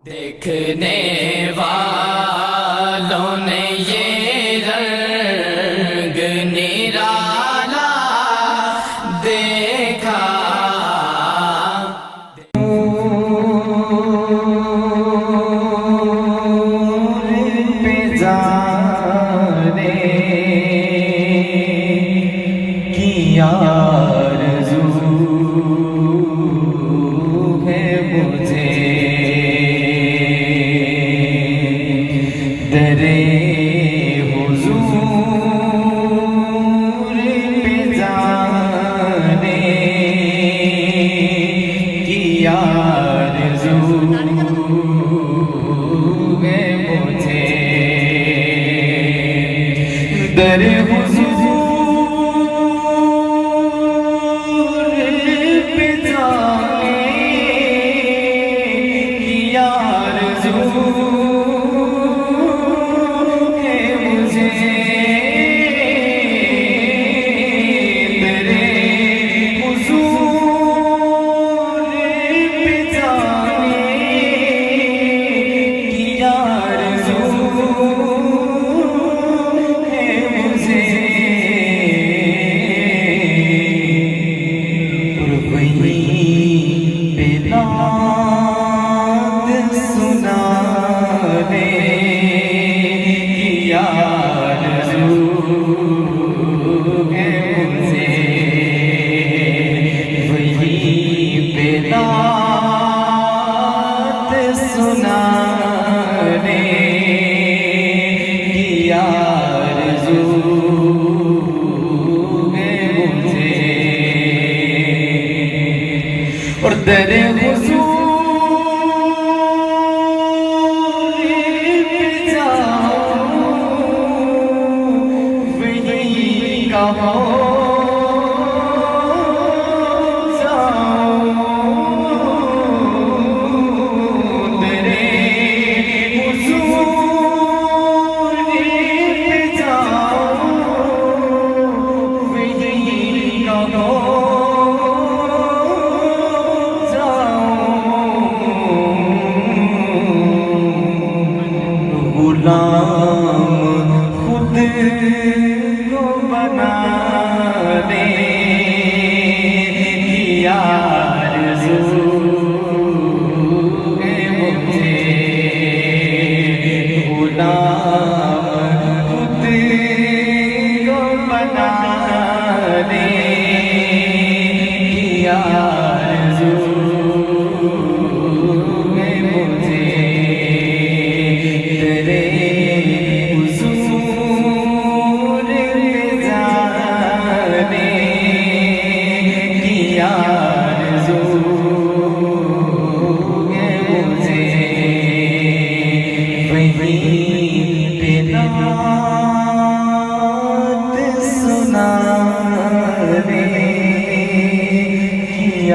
देखने वालों ने ये रंग निराला देखा। पे जाने की आरज़ू है मुझे, दरे हुज़ूर पे जाने की आरज़ू है मुझे, दरे हुज़ूर पे जाने की आरज़ू और दरे हुज़ूर पे जाऊं वही कहो जाऊं, दरे हुज़ूर पे जाऊं वही कहो गुलाम खुद को बनाने की आरज़ू है मुझे, गुलाम खुद को बनाने की आरज़ू है मुझे, सुनाने की